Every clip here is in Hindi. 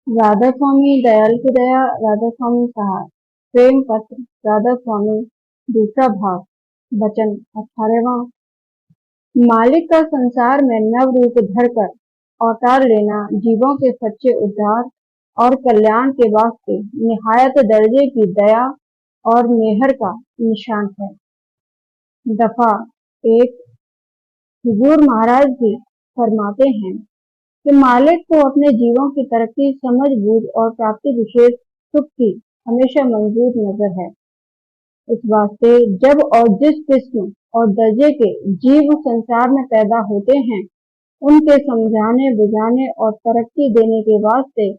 राधा स्वामी दयाल की दया राधा स्वामी सहाय प्रेम पत्र राधा स्वामी दूसरा भाग वचन 18वां। मालिक का संसार में नव रूप धरकर अवतार लेना जीवों के सच्चे उद्धार और कल्याण के वास्ते निहायत दर्जे की दया और मेहर का निशान है। दफा 1। हुजूर महाराज जी फरमाते हैं कि मालिक को अपने जीवों की तरक्की, समझ बूझ और प्राप्ति विशेष सुख की हमेशा मंजूर नजर है। इस वास्ते जब और जिस किस्म और दर्जे के जीव संसार में पैदा होते हैं, उनके समझाने, बुझाने और तरक्की देने के वास्ते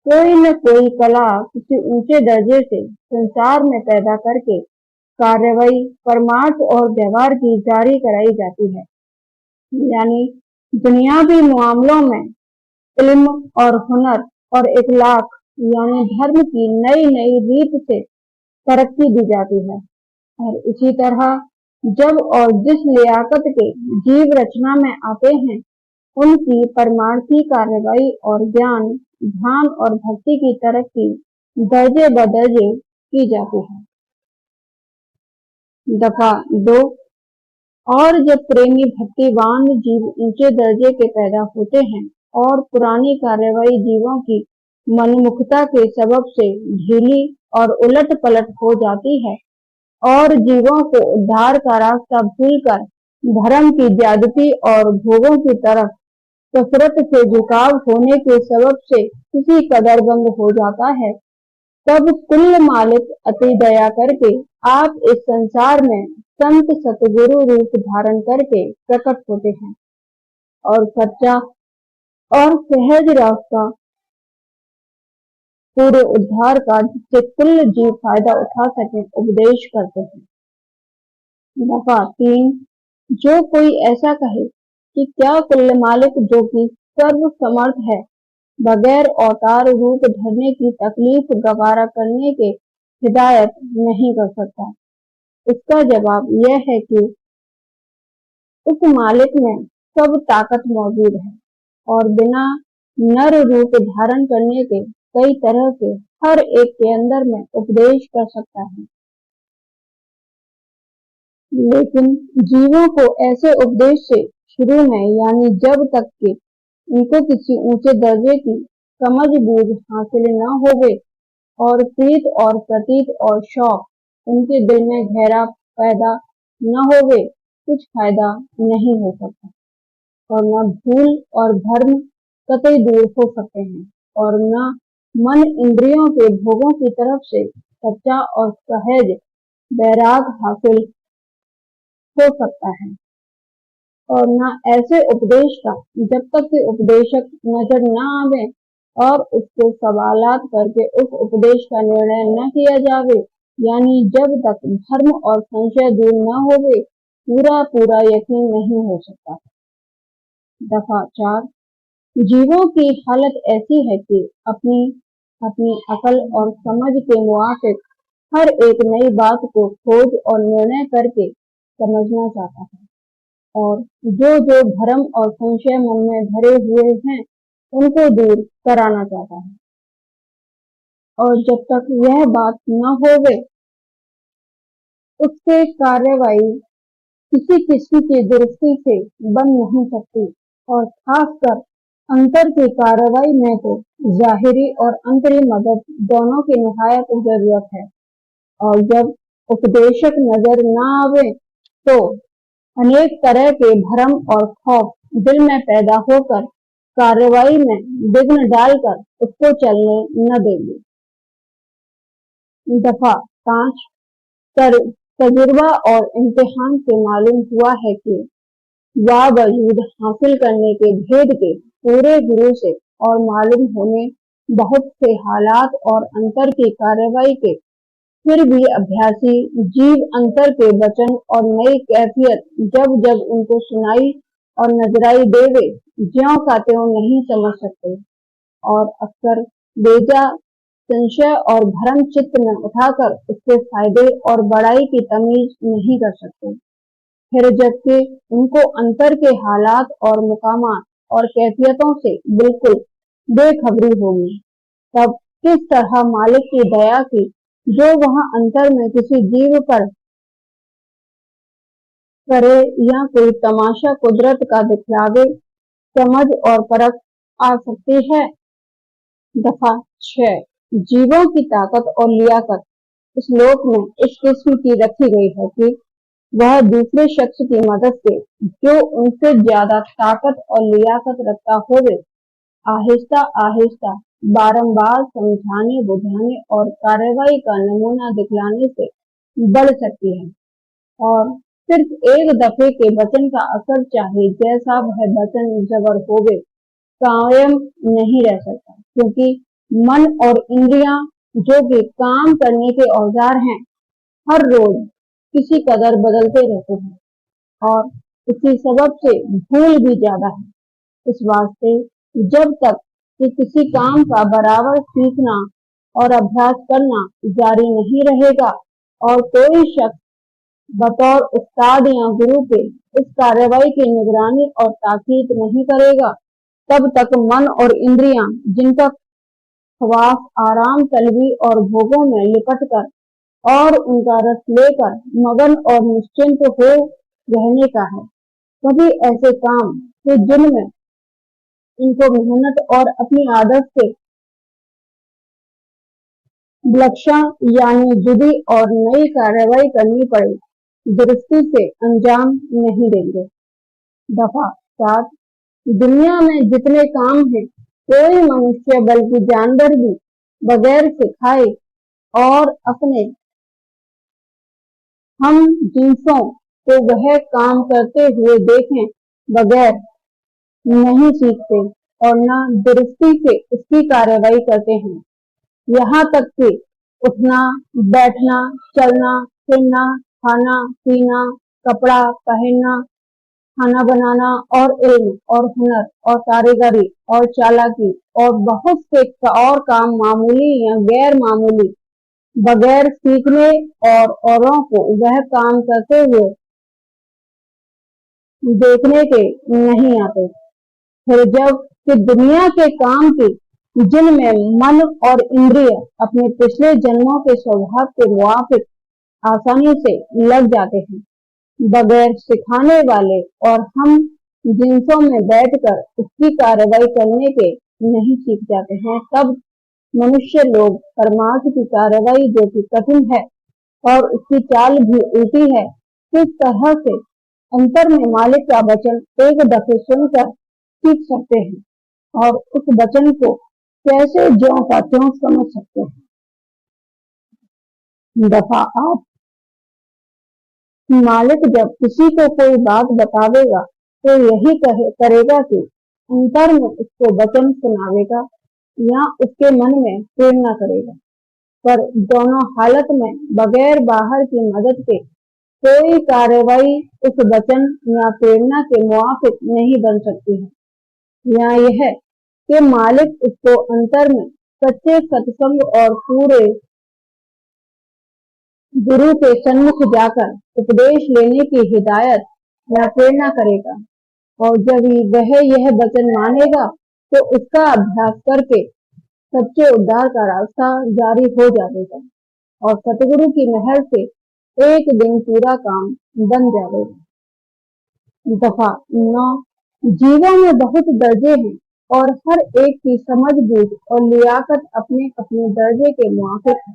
कोई न कोई कला किसी ऊंचे दर्जे से संसार में पैदा करके कार्यवाही, परमार्थ और व्यवहार की जारी कराई जाती है। यानी दुनियावी मामलों में इल्म और हुनर और इखलाक यानी धर्म की नई नई रीत से तरक्की दी जाती है। और इसी तरह जब और जिस लियाकत के जीव रचना में आते हैं, उनकी परमार्थी कार्यवाही और ज्ञान, ध्यान और भक्ति की तरक्की दर्जे बदर्जे की जाती है। दफा 2। और जब प्रेमी भक्तिवान जीव ऊंचे दर्जे के पैदा होते हैं और पुरानी कार्यवाही जीवों की मनमुखता के सबब से ढीली और उलट पलट हो जाती है और जीवों को उद्धार का रास्ता भूलकर धर्म की ज्यादती और भोगों की तरफ कसरत से झुकाव होने के सबब से किसी कदर बंद हो जाता है, तब कुल मालिक अति दया करके आप इस संसार में संत सतगुरु रूप धारण करके प्रकट होते हैं और सच्चा और सहज रास्ता पूरे उद्धार का, जिससे कुल जीव फायदा उठा सके, उपदेश करते हैं। दफा 3। जो कोई ऐसा कहे कि क्या कुल मालिक जो कि सर्व समर्थ है, बगैर अवतार रूप धरने की तकलीफ गवारा करने के हिदायत नहीं कर सकता, इसका जवाब यह है कि उस मालिक में सब ताकत मौजूद है और बिना नर रूप धारण करने के कई तरह से हर एक के अंदर में उपदेश कर सकता है। लेकिन जीवों को ऐसे उपदेश से शुरू में यानी जब तक कि उनको किसी ऊंचे दर्जे की समझ बूझ हासिल न होवे और प्रीत और प्रतीत और शौक उनके दिल में गहरा पैदा न होवे, कुछ फायदा नहीं हो सकता और न भूल और भ्रम कतई दूर हो सकते हैं और न मन इंद्रियों के भोगों की तरफ से सच्चा और सहज वैराग हासिल हो सकता है और न ऐसे उपदेश का जब तक कि उपदेशक नजर न आवे और उसके सवालात करके उस उपदेश का निर्णय न किया जावे, यानी जब तक धर्म और संशय दूर न होवे, पूरा पूरा यकीन नहीं हो सकता। दफा 4। जीवों की हालत ऐसी है कि अपनी अपनी अकल और समझ के मुआफिक हर एक नई बात को खोज और निर्णय करके समझना चाहता है और जो जो भ्रम और संशय मन में भरे हुए हैं, उनको दूर कराना चाहता है और जब तक यह बात न होवे, उससे कार्यवाही किसी किस्म की दुरुस्ती से बन नहीं सकती और खासकर अंतर की कार्रवाई में तो जाहिरी और अंतरी मदद दोनों की निहायत जरूरत है और जब उपदेशक नजर न आवे तो अनेक तरह के भ्रम और खौफ दिल में पैदा होकर कार्रवाई में विघ्न डालकर उसको चलने न देंगे। दफा 5। तजुर्बा और इम्तिहान से मालूम हुआ है कि बावजूद हासिल करने के भेद के पूरे गुरु से और मालूम होने बहुत से हालात और अंतर की कार्रवाई के, फिर भी अभ्यासी जीव अंतर के वचन और नई कैफियत जब जब उनको सुनाई और नजराई देवे, ज्यों का त्यों नहीं समझ सकते और अक्सर बेजा संशय और भ्रम चित्त में उठाकर उसके फायदे और बड़ाई की तमीज नहीं कर सकते। फिर जबकि उनको अंतर के हालात और मुकामात और कैफियतों से बिल्कुल बेखबरी होगी, तब किस तरह मालिक की दया की, जो वह अंतर में किसी जीव पर करे या कोई तमाशा कुदरत का दिखलावे, समझ और परख आ सकती है। दफा 6। जीवों की ताकत और लियाकत इस लोक में इस किस्म की रखी गई है कि वह दूसरे शख्स की मदद से जो उनसे ज्यादा ताकत और लियाकत रखता होवे, आहिस्ता आहिस्ता बारंबार समझाने बुझाने और कार्रवाई का नमूना दिखलाने से बढ़ सकती है, और सिर्फ एक दफे के वचन का असर चाहे जैसा वह वचन जबर होवे, कायम नहीं रह सकता, क्योंकि मन और इंद्रियां जो कि काम करने के औजार हैं, हर रोज किसी कदर बदलते रहते हैं, और इसी सबब से भूल भी ज्यादा है। इस वास्ते जब तक कि किसी काम का बराबर सीखना और अभ्यास करना जारी नहीं रहेगा और कोई शख्स बतौर उस्ताद या गुरु के इस कार्रवाई की निगरानी और ताकीद नहीं करेगा, तब तक मन और इंद्रियां, जिनका ख्वास आराम तलबी और भोगों में लिपट कर और उनका रस लेकर मगन और निश्चिंत हो रहने का है, कभी ऐसे काम कि जिनमें इनको मेहनत और अपनी आदत से विलक्षण यानी जुदी और नई कार्रवाई करनी पड़े, दुरुस्ती से अंजाम नहीं देंगे। दफा 7। दुनिया में जितने काम हैं, कोई मनुष्य बल्कि जानवर भी बगैर सिखाए और अपने हम जिन्सों को वह काम करते हुए देखें बगैर नहीं सीखते और न दुरुस्ती से उसकी कार्रवाई करते हैं। यहाँ तक कि उठना, बैठना, चलना, फिरना, खाना, पीना, कपड़ा पहनना, खाना बनाना और इल्म और हुनर और कारीगरी और चालाकी और बहुत से और काम मामूली या गैर मामूली बगैर सीखने और औरों को वह काम करते हुए देखने के नहीं आते। फिर जब कि दुनिया के काम की जिनमें मन और इंद्रिय अपने पिछले जन्मों के स्वभाव के मुआफिक आसानी से लग जाते हैं, बगैर सिखाने वाले, और हम जिन्सों में बैठकर उसकी कार्रवाई करने के नहीं सीख जाते हैं, तब मनुष्य लोग परमार्थ की कार्रवाई जो कि कठिन है और उसकी चाल भी उल्टी है, किस तरह से अंतर में मालिक का वचन एक दफे सुनकर सीख सकते हैं और उस वचन को कैसे ज्यों का त्यों समझ सकते हैं। दफा 8। मालिक जब किसी को कोई बात बतावेगा तो यही करेगा कि अंतर में उसको वचन सुनावेगा या उसके मन में प्रेरणा करेगा, पर दोनों हालत में बगैर बाहर की मदद के कोई कार्रवाई उस वचन या प्रेरणा के मुआफिक नहीं बन सकती है। या यह कि मालिक उसको अंतर में सच्चे सत्संग और पूरे गुरु के सन्मुख जाकर उपदेश लेने की हिदायत या प्रेरणा करेगा, और जब वह यह वचन मानेगा तो उसका अभ्यास करके सच्चे उद्धार का रास्ता जारी हो जाएगा और सतगुरु की महर से एक दिन पूरा काम बन जाएगा। दफा 9। जीवों में बहुत दर्जे हैं और हर एक की समझ बूझ और लियाकत अपने अपने दर्जे के मुआफिक है।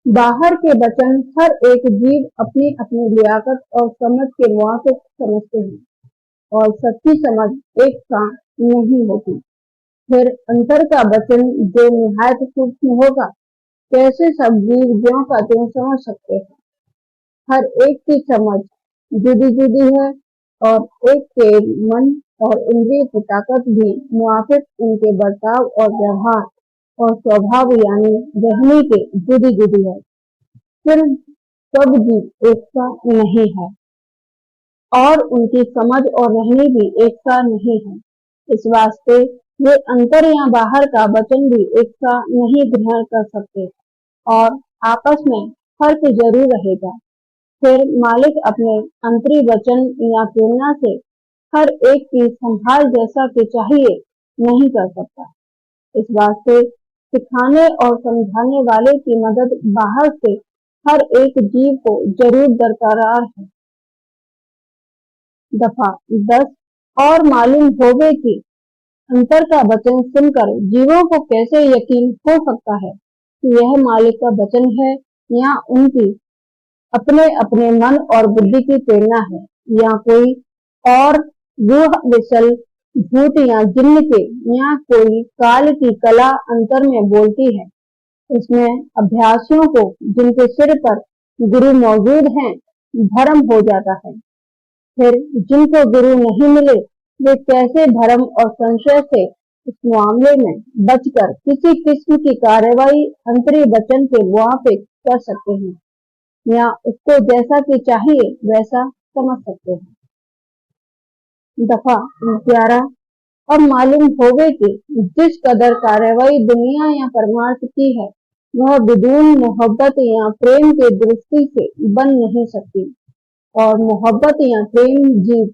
बाहर के वचन हर एक जीव अपनी अपनी लियाकत और समझ के मुआफिक समझते हैं, और सच्ची समझ एक सा नहीं होती। फिर अंतर का वचन जो निहायत सूक्ष्म होगा, कैसे सब जीव ज्यों का त्यों समझ सकते हैं। हर एक की समझ जुदी जुदी है और एक के मन और इंद्रिय की ताकत भी मुआफिक उनके बर्ताव और व्यवहार और स्वभाव यानी रहने के जुदी जुदी है। फिर सब जीव एक सा नहीं है और उनकी समझ और रहनी भी एक सा नहीं है। इस वास्ते वे अंतर या बाहर का वचन भी एक सा नहीं ग्रहण कर सकते और आपस में फर्क जरूर रहेगा। फिर मालिक अपने अंतरी वचन या प्रेरणा से हर एक की संभाल जैसा कि चाहिए नहीं कर सकता। इस वास्ते सिखाने और समझाने वाले की मदद बाहर से हर एक जीव को जरूर दरकार है। दफा 10 और मालूम होवे कि अंतर का वचन सुनकर जीवों को कैसे यकीन हो सकता है कि यह मालिक का वचन है या उनकी अपने अपने मन और बुद्धि की प्रेरणा है, या कोई और रूह विशल भूत या जिन्न के, या कोई काल की कला अंतर में बोलती है। इसमें अभ्यासियों को, जिनके सिर पर गुरु मौजूद हैं, भ्रम हो जाता है। फिर जिनको गुरु नहीं मिले, वे कैसे भ्रम और संशय से इस मामले में बचकर किसी किस्म की कार्रवाई अंतरी वचन के मुआफिक कर सकते हैं या उसको जैसा कि चाहिए वैसा समझ सकते हैं। दफा 11 अब मालूम होवे कि जिस कदर कार्रवाई दुनिया या परमार्थ की है, वह बिदून मोहब्बत या प्रेम के दृष्टि से बन नहीं सकती, और मोहब्बत या प्रेम जीव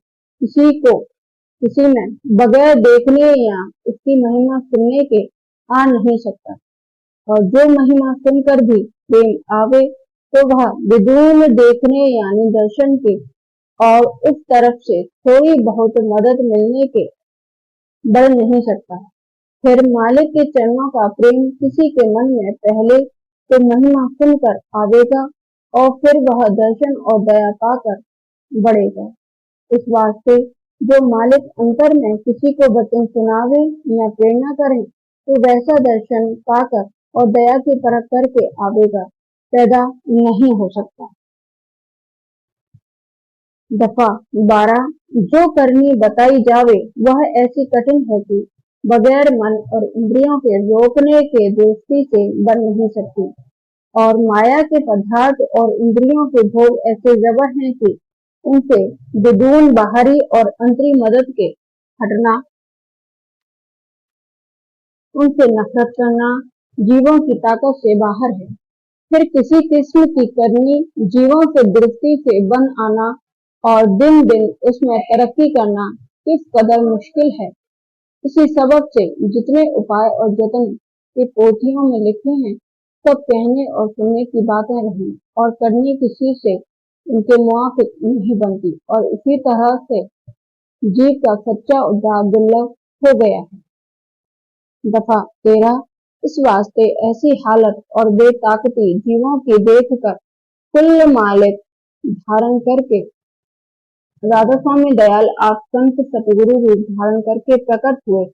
किसी में बगैर देखने या उसकी महिमा सुनने के आ नहीं सकता, और जो महिमा सुनकर भी प्रेम आवे तो वह बिदून देखने यानी दर्शन के और उस तरफ से थोड़ी बहुत मदद मिलने के बढ़ नहीं सकता। फिर मालिक के चरणों का प्रेम किसी के मन में पहले तो महिमा सुनकर आवेगा और फिर वह दर्शन और दया पाकर बढ़ेगा। इस वास्ते जो मालिक अंतर में किसी को वचन सुनावे या प्रेरणा करे तो वैसा दर्शन पाकर और दया की परख करके आवेगा पैदा नहीं हो सकता। दफा 12 जो करनी बताई जावे वह ऐसी कठिन है कि बगैर मन और इंद्रियों के रोकने के दृष्टि से बन नहीं सकती, और माया के पदार्थ और इंद्रियों के भोग ऐसे जबर हैं कि उनसे बिदून बाहरी और अंतरी मदद के हटना, उनसे नफरत करना जीवों की ताकत से बाहर है। फिर किसी किस्म की करनी जीवों से दृष्टि से बन आना और दिन दिन उसमें तरक्की करना किस कदर मुश्किल है। इसी सबब से जितने उपाय और जतन के पोथियों में लिखे हैं, सब कहने और सुनने की बातें रही और करने की चीज से उनके मुआफिक नहीं बनती, और इसी तरह से जीव का सच्चा उद्धार दुर्लभ हो गया है। दफा 13 इस वास्ते ऐसी हालत और बेताकती जीवों की देखकर कुल मालिक धारण करके राधा स्वामी दयाल आप संत सतगुरु रूप धारण करके प्रकट हुए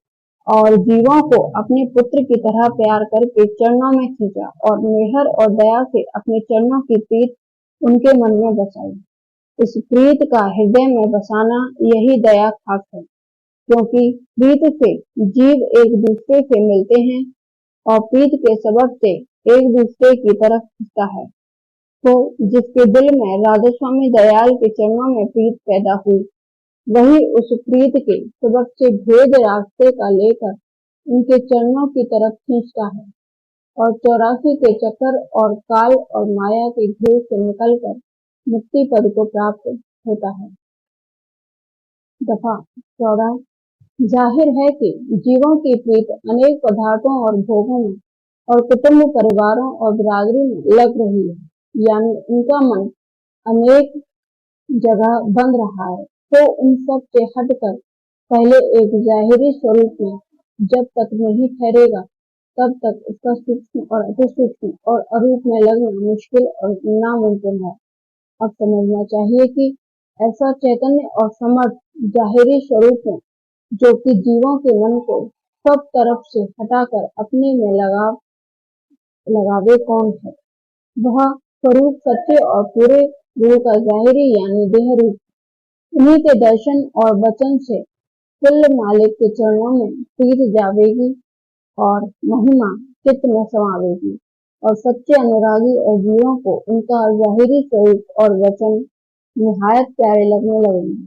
और जीवों को अपने पुत्र की तरह प्यार करके चरणों में खींचा और मेहर और दया से अपने चरणों की प्रीत उनके मन में बसाई। इस प्रीत का हृदय में बसाना यही दया खास है, क्योंकि प्रीत से जीव एक दूसरे से मिलते हैं और प्रीत के सबब से एक दूसरे की तरफ खिंचता है। तो जिसके दिल में राधा स्वामी दयाल के चरणों में प्रीत पैदा हुई, वही उस प्रीत के सबब से भेद रास्ते का लेकर उनके चरणों की तरफ खींचता है और 84 के चक्कर और काल और माया के घेर से निकलकर मुक्ति पद को प्राप्त होता है। दफा 14 जाहिर है कि जीवों की प्रीत अनेक पदार्थों और भोगों में और कुटुंब परिवारों और बिरादरी में लग रही है, यानी उनका मन अनेक जगह बंध रहा है। तो उन सब से हटकर पहले एक जाहिरी स्वरूप में जब तक नहीं ठहरेगा, तब तक उसका सूक्ष्म और अति सूक्ष्म और अरूप में लगना मुश्किल और नामुमकिन है। अब समझना चाहिए कि ऐसा चैतन्य और समर्थ जाहिरी स्वरूप में जो कि जीवों के मन को सब तरफ से हटाकर अपने में लगावे कौन है, वह स्वरूप सच्चे और पूरे गुरु का जाहिरी यानी देह रूप। उन्हीं के दर्शन और वचन से कुल मालिक के चरणों में प्रीत जावेगी और महिमा चित्त में समावेगी, और सच्चे अनुरागी और जीवों को उनका जाहिरी स्वरूप और वचन निहायत प्यारे लगने लगेंगे,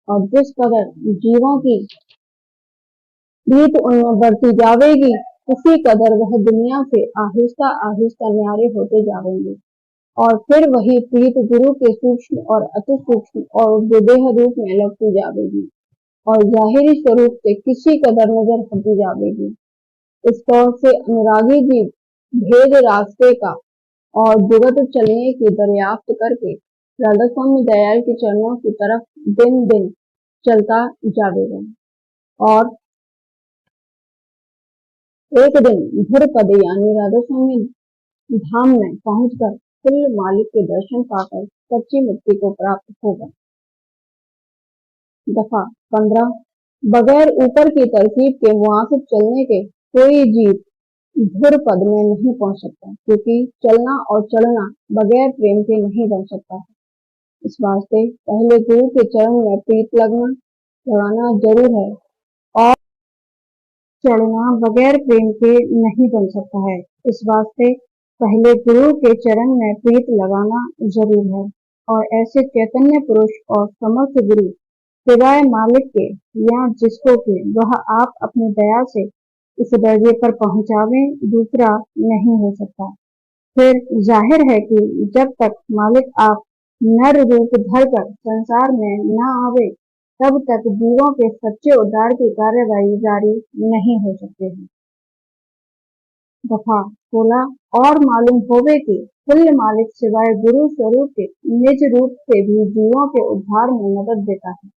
और जिस कदर जीवों की प्रीत उनमें बढ़ती जावेगी, उसी कदर वह दुनिया से आहिस्ता आहिस्ता न्यारे होते जाएंगे, और फिर वही प्रीत गुरु के सूक्ष्म और अति सूक्ष्म और देह रूप में लगती जावेगी और जाहिरी स्वरूप से किसी कदर नजर हटती जावेगी। इस तौर से अनुरागी जीव भेद रास्ते का और जुगत चलने की दरियाफ्त करके राधा स्वामी दयाल के चरणों की तरफ दिन दिन चलता जावेगा और एक दिन धुरपद यानी राधा स्वामी धाम में पहुंचकर कुल मालिक के दर्शन पाकर सच्ची मुक्ति को प्राप्त होगा। दफा 15 बगैर ऊपर की तरकीब के मुआफिक चलने के कोई जीव धुर पद में नहीं पहुंच सकता, क्योंकि चलना और चढ़ना बगैर प्रेम के नहीं बन सकता है। इस वास्ते पहले गुरु के चरण में प्रीत लगाना जरूर है और चढ़ना बगैर प्रेम के नहीं बन सकता है। इस वास्ते पहले गुरु के चरण में प्रीत लगाना जरूर है और ऐसे चैतन्य पुरुष और समर्थ गुरु सिवाय मालिक के या जिसको के वह आप अपनी दया से इस दर्जे पर पहुंचावे दूसरा नहीं हो सकता। फिर जाहिर है कि जब तक मालिक आप नर रूप धरकर संसार में न आवे तब तक जीवों के सच्चे उद्धार की कार्यवाही जारी नहीं हो सकते हैं। दफा 16 और मालूम होवे कि कुल मालिक सिवाय गुरु स्वरूप के निज रूप से भी जीवों के उद्धार में मदद देता है।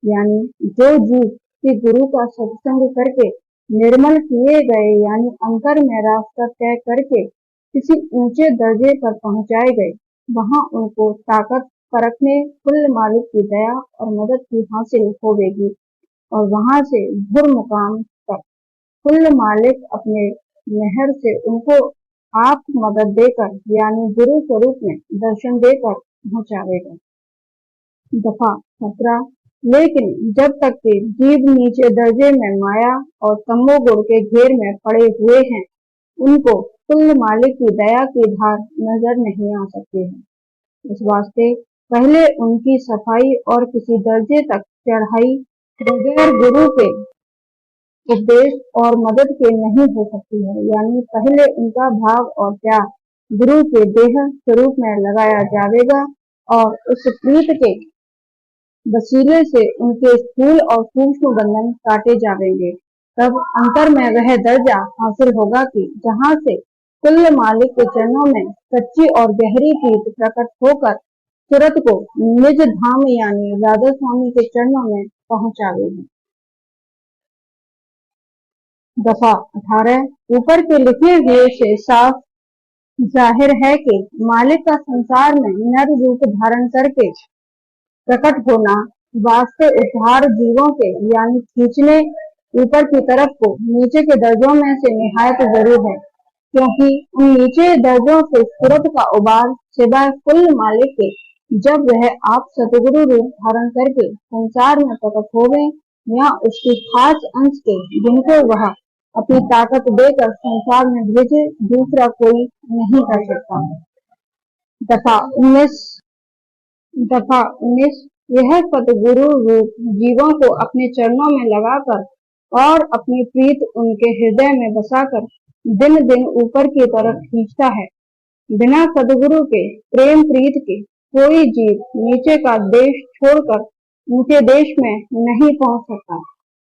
यानी जो जीव की गुरु का सत्संग करके निर्मल किए गए यानी अंतर में रास्ता तय करके किसी ऊंचे दर्जे पर पहुंचाए गए, वहां उनको ताकत परखने कुल मालिक की दया और मदद की हासिल होगी और वहां से धुर मुकाम तक कुल मालिक अपने मेहर से उनको आप मदद देकर यानी गुरु स्वरूप में दर्शन देकर पहुंचावेगा। दफा 17 लेकिन जब तक के जीव नीचे दर्जे में माया और तमोगुण के घेर में पड़े हुए हैं, उनको कुल मालिक की दया की धार नजर नहीं आ सकती है। इस वास्ते पहले उनकी सफाई और किसी दर्जे तक चढ़ाई बगैर गुरु के उपदेश और मदद के नहीं हो सकती है। यानी पहले उनका भाव और प्यार गुरु के देह स्वरूप में लगाया जाएगा और उस प्रीत के वसीले से उनके स्थूल और सूक्ष्म बंधन काटे जाएंगे। तब अंतर में वह दर्जा हासिल होगा कि जहां से कुल मालिक के चरणों में सच्ची और गहरी प्रीत प्रकट होकर सूरत को निज धाम यानी राधा स्वामी के चरणों में पहुंचावेगी। दफा 18 ऊपर के लिखे हुए से साफ जाहिर है कि मालिक का संसार में नर रूप धारण करके प्रकट होना वास्ते उद्धार जीवों के यानी खींचने ऊपर की तरफ को नीचे के दर्जों में से निहायत जरूर है, क्योंकि उन नीचे दर्जों से सूरत का उबार सिवाय कुल मालिक के जब वह आप सतगुरु रूप धारण करके संसार में प्रकट होवे या उसकी खास अंश के जिनको वह अपनी ताकत देकर संसार में भेजे दूसरा कोई नहीं कर सकता। दफा 19 यह सतगुरु रूप जीवों को अपने चरणों में लगाकर और अपनी प्रीत उनके हृदय में बसाकर दिन दिन ऊपर की तरफ खींचता है। बिना सतगुरु के प्रेम प्रीत के कोई जीव नीचे का देश छोड़कर ऊंचे देश में नहीं पहुंच सकता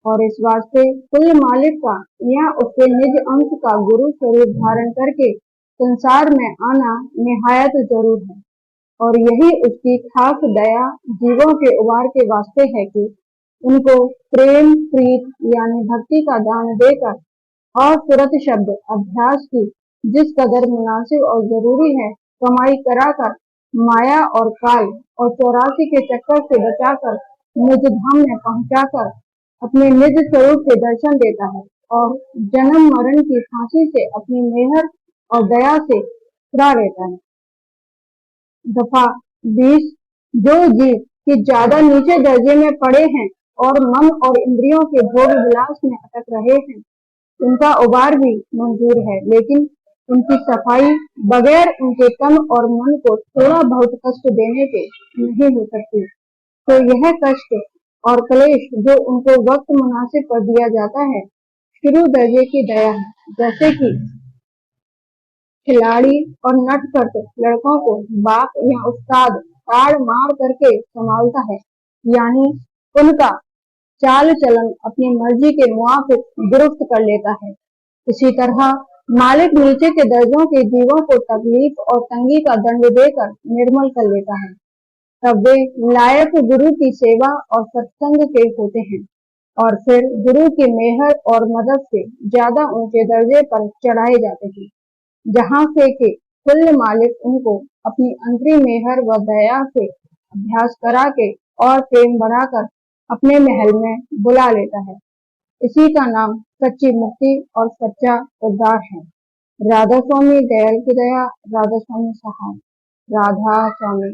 और इस वास्ते कुल मालिक का या उसके निज अंश का गुरु स्वरूप धारण करके संसार में आना निहायत जरूर है और यही उसकी खास दया जीवों के उबार के वास्ते है कि उनको प्रेम प्रीत यानी भक्ति का दान देकर और सूरत शब्द अभ्यास की जिस कदर मुनासिब और जरूरी है कमाई कराकर माया और काल और 84 के चक्कर से बचाकर निज धाम में पहुंचाकर अपने निज स्वरूप के दर्शन देता है और जन्म मरण की फांसी से अपनी मेहर और दया से छुड़ा लेता है। दफा 20 जो जीव कि ज्यादा नीचे दर्जे में पड़े हैं और मन और इंद्रियों के भोग विलास में अटक रहे हैं, उनका उबार भी मंजूर है, लेकिन उनकी सफाई बगैर उनके तन और मन को थोड़ा बहुत कष्ट देने के नहीं हो सकती। तो यह कष्ट और क्लेश जो उनको वक्त मुनासिब पर दिया जाता है शुरू दर्जे की दया है, जैसे कि खिलाड़ी और नटखट लड़कों को बाप या उस्ताद ताड़ मार करके संभालता है, यानी उनका चाल चलन अपनी मर्जी के मुआफिक दुरुस्त कर लेता है। इसी तरह मालिक नीचे के दर्जों के जीवों को तकलीफ और तंगी का दंड देकर निर्मल कर लेता है। तब वे लायक गुरु की सेवा और सत्संग के होते हैं और फिर गुरु की मेहर और मदद से ज्यादा ऊंचे दर्जे पर चढ़ाए जाते हैं, जहां से कि कुल मालिक उनको अपनी अंतरी मेहर व दया से अभ्यास करा के और प्रेम बढ़ाकर अपने महल में बुला लेता है। इसी का नाम सच्ची मुक्ति और सच्चा उद्धार है। राधा स्वामी दयाल की दया, राधा स्वामी सहाय, राधा स्वामी।